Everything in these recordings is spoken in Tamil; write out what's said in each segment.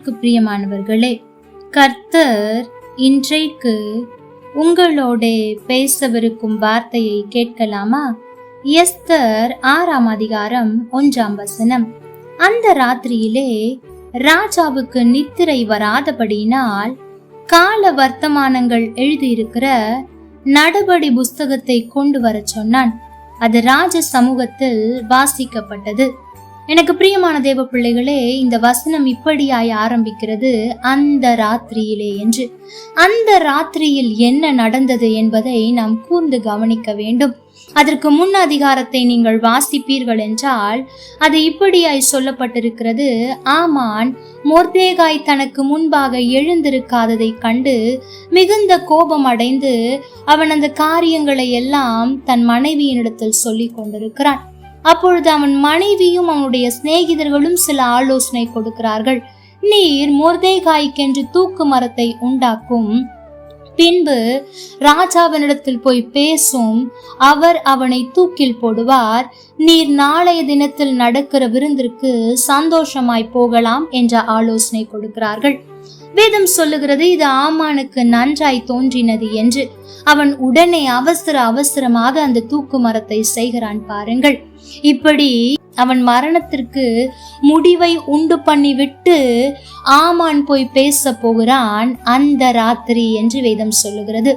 கர்த்தருக்கு பிரியமானவர்களே, கர்த்தர் இன்றைக்கு உங்களோட பேசவிருக்கும் வார்த்தையை கேட்கலாமா? எஸ்தர் 6ஆம் அதிகாரம் 1ஆம் வசனம். அந்த ராத்திரியிலே ராஜாவுக்கு நித்திரை வராதபடியினால் கால வர்த்தமானங்கள் எழுதியிருக்கிற நடபடி புஸ்தகத்தை கொண்டு வர சொன்னான். அது ராஜ சமூகத்தில் வாசிக்கப்பட்டது. எனக்கு பிரியமான தேவ பிள்ளைகளே, இந்த வசனம் இப்படியாய் ஆரம்பிக்கிறது, அந்த ராத்திரியிலே என்று. அந்த ராத்திரியில் என்ன நடந்தது என்பதை நாம் கூர்ந்து கவனிக்க வேண்டும். அதற்கு முன் அதிகாரத்தை நீங்கள் வாசிப்பீர்கள் என்றால் அது இப்படியாய் சொல்லப்பட்டிருக்கிறது. ஆமான் மொர்தேகாய் தனக்கு முன்பாக எழுந்திருக்காததை கண்டு மிகுந்த கோபம் அடைந்து அவன் அந்த காரியங்களை எல்லாம் தன் மனைவியினிடத்தில் சொல்லி கொண்டிருக்கிறான். அப்பொழுது அவன் மனைவியும் அவனுடைய சிநேகிதர்களும் சில ஆலோசனை கொடுக்கிறார்கள். நீர் மொர்தேகாய்க்கென்று தூக்கு மரத்தை உண்டாக்கும், பின்பு ராஜாவினிடத்தில் போய் பேசும், அவர் அவனை தூக்கில் போடுவார், நீர் நாளைய தினத்தில் நடக்கிற விருந்திற்கு சந்தோஷமாய் போகலாம் என்ற ஆலோசனை கொடுக்கிறார்கள். வேதம் சொல்லுகிறது இது ஆமானுக்கு நன்றாய் தோன்றினது என்று. அவன் உடனே அவசரமாக அந்த தூக்கு மரத்தை செய்கிறான். பாருங்கள், இப்படி அவன் மரணத்திற்கு முடிவை உண்டு பண்ணிவிட்டு ஆமான் போய் பேச போகிறான் அந்த ராத்திரி என்று வேதம் சொல்லுகிறது.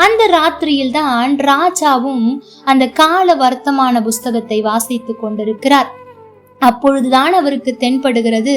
அந்த ராத்திரியில் தான் ராஜாவும் அந்த கால வர்த்தமான புஸ்தகத்தை வாசித்து கொண்டிருக்கிறார். அப்பொழுதுதான் அவருக்கு தென்படுகிறது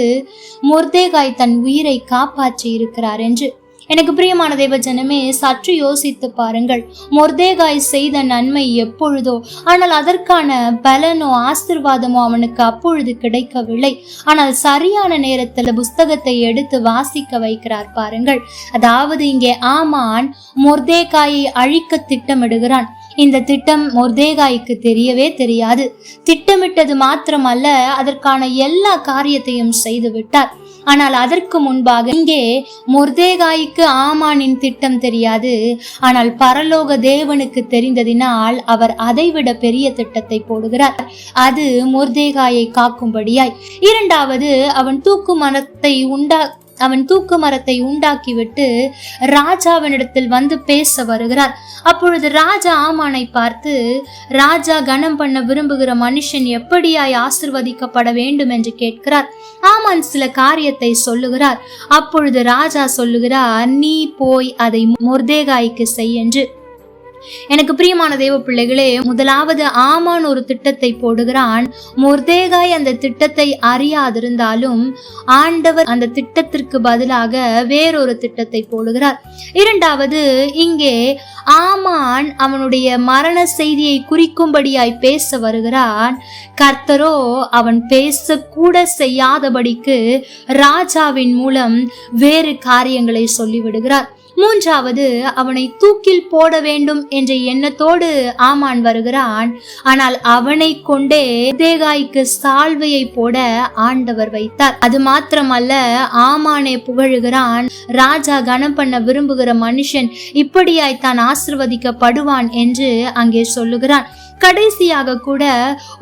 மொர்தேகாய் தன் உயிரை காப்பாற்றி இருக்கிறார் என்று. எனக்கு பிரியமான தேவ ஜனமே, சற்று யோசித்து பாருங்கள். மொர்தேகாய் செய்த நன்மை எப்பொழுதோ, ஆனால் அதற்கான பலனோ ஆசீர்வாதமோ அவனுக்கு அப்பொழுது கிடைக்கவில்லை. ஆனால் சரியான நேரத்தில் புஸ்தகத்தை எடுத்து வாசிக்க வைக்கிறார். பாருங்கள், அதாவது இங்கே ஆமான் மொர்தேகாயை அழிக்க திட்டமிடுகிறான். இந்த திட்டம் மொர்தேகாய்க்கு தெரியவே தெரியாது. திட்டமிட்டது மாத்திரமல்ல, அதற்கான எல்லா காரியத்தையும் செய்து விட்டார். ஆனால் அதற்கு முன்பாக இங்கே மொர்தேகாய்க்கு ஆமானின் திட்டம் தெரியாது. ஆனால் பரலோக தேவனுக்கு தெரிந்ததினால் அவர் அதைவிட பெரிய திட்டத்தை போடுகிறார். அது மொர்தேகாயை காக்கும்படியாய். இரண்டாவது, அவன் தூக்கு மரத்தை உண்டாக்கிவிட்டு ராஜாவினிடத்தில் வந்து பேச வருகிறார். அப்பொழுது ராஜா ஆமானை பார்த்து, ராஜா கனம் பண்ண விரும்புகிற மனுஷன் எப்படியாய் ஆசிர்வதிக்கப்பட வேண்டும் என்று கேட்கிறார். ஆமான் சில காரியத்தை சொல்லுகிறார். அப்பொழுது ராஜா சொல்லுகிறார், நீ போய் அதை மொர்தேகாய்க்கு செய் என்று. எனக்கு பிரியமான தேவ பிள்ளைகளே, முதலாவது ஆமான் ஒரு திட்டத்தை போடுகிறான். மொர்தேகாய் அந்த திட்டத்தை அறியாதிருந்தாலும் ஆண்டவர் அந்த திட்டத்திற்கு பதிலாக வேறொரு திட்டத்தை போடுகிறார். இரண்டாவது, இங்கே ஆமான் அவனுடைய மரண செய்தியை குறிக்கும்படியாய் பேச வருகிறான். கர்த்தரோ அவன் பேசக்கூட செய்யாதபடிக்கு ராஜாவின் மூலம் வேறு காரியங்களை சொல்லிவிடுகிறார். மூன்றாவது, அவனை தூக்கில் போட வேண்டும் என்ற எண்ணத்தோடு ஆமான் வருகிறான். ஆனால் அவனை கொண்டே மொர்தேகாய்க்கு சால்வையை போட ஆண்டவர் வைத்தார். அது மாத்திரமல்ல, ஆமானை புகழுகிறான். ராஜா கனம் பண்ண விரும்புகிற மனுஷன் இப்படியாய் தான் ஆசிர்வதிக்கப்படுவான் என்று அங்கே சொல்லுகிறான். கடைசியாக கூட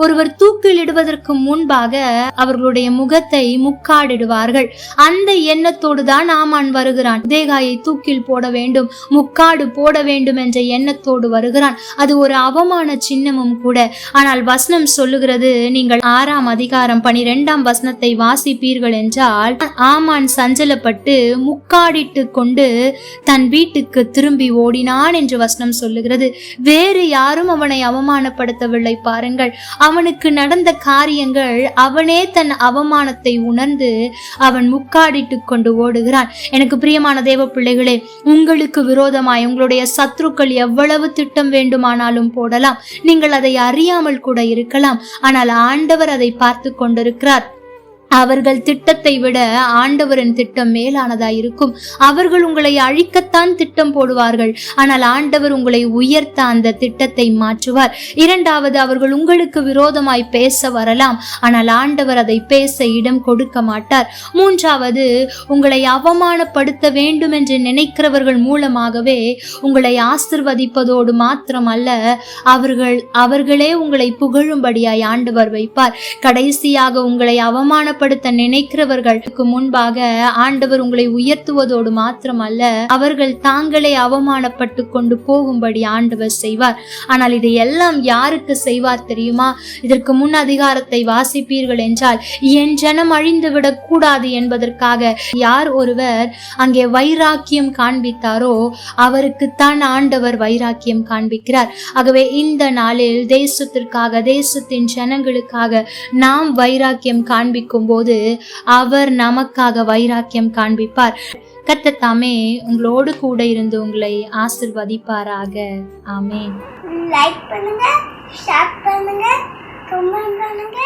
ஒருவர் தூக்கிலிடுவதற்கு முன்பாக அவர்களுடைய முகத்தை முக்காடிடுவார்கள். அந்த எண்ணத்தோடு தான் ஆமான் வருகிறான். மொர்தேகாயை தூக்கில் போட வேண்டும், முக்காடு போட வேண்டும் என்ற எண்ணத்தோடு வருகிறான். அது ஒரு அவமான சின்னமும் கூட. ஆனால் வசனம் சொல்லுகிறது, நீங்கள் 6ஆம் அதிகாரம் 12ஆம் வசனத்தை வாசிப்பீர்கள் என்றால், ஆமான் சஞ்சலப்பட்டு முக்காடிட்டு கொண்டு தன் வீட்டுக்கு திரும்பி ஓடினான் என்று வசனம் சொல்லுகிறது. வேறு யாரும் அவனை அவமானப்படுத்தவில்லை. பாருங்கள், அவனுக்கு நடந்த காரியங்கள், அவனே தன் அவமானத்தை உணர்ந்து அவன் முக்காடிட்டு கொண்டு ஓடுகிறான். எனக்கு பிரியமான தேவ பிள்ளைகளே, உங்களுக்கு விரோதமாய் உங்களுடைய சத்துருக்கள் எவ்வளவு திட்டம் வேண்டுமானாலும் போடலாம். நீங்கள் அதை அறியாமல் கூட இருக்கலாம். ஆனால் ஆண்டவர் அதை பார்த்து கொண்டிருக்கிறார். அவர்கள் திட்டத்தை விட ஆண்டவரின் திட்டம் மேலானதாய் இருக்கும். அவர்கள் உங்களை அழிக்கத்தான் திட்டம் போடுவார்கள், ஆனால் ஆண்டவர் உங்களை உயர்த்த அந்த திட்டத்தை மாற்றுவார். இரண்டாவது, அவர்கள் உங்களுக்கு விரோதமாய் பேச வரலாம், ஆனால் ஆண்டவர் அதை பேச இடம் கொடுக்க மாட்டார். மூன்றாவது, உங்களை அவமானப்படுத்த வேண்டும் என்று நினைக்கிறவர்கள் மூலமாகவே உங்களை ஆசிர்வதிப்பதோடு மாத்திரமல்ல, அவர்களே உங்களை புகழும்படியாய் ஆண்டவர் வைப்பார். கடைசியாக உங்களை அவமானப்படுத்த அவமானப்படுத்த நினைக்கிறவர்களுக்கு முன்பாக ஆண்டவர் உங்களை உயர்த்துவதோடு மாத்திரமல்ல, அவர்கள் தாங்களே அவமானப்பட்டு கொண்டு போகும்படி ஆண்டவர் செய்வார். ஆனால் இதையெல்லாம் யாருக்கு செய்வார் தெரியுமா? இதற்கு முன் அதிகாரத்தை வாசிப்பீர்கள் என்றால், என் ஜனம் அழிந்துவிடக் கூடாது என்பதற்காக யார் ஒருவர் அங்கே வைராக்கியம் காண்பித்தாரோ அவருக்குத்தான் ஆண்டவர் வைராக்கியம் காண்பிக்கிறார். ஆகவே இந்த நாளில் தேசத்திற்காக, தேசத்தின் ஜனங்களுக்காக நாம் வைராக்கியம் காண்பிக்கும் போது அவர் நமக்காக வைராக்கியம் காண்பிப்பார். கர்த்தர் தாமே உங்களோடு கூட இருந்து உங்களை ஆசீர்வதிப்பாராக. ஆமென். லைக் பண்ணுங்க, ஷேர் பண்ணுங்க, கமெண்ட் பண்ணுங்க.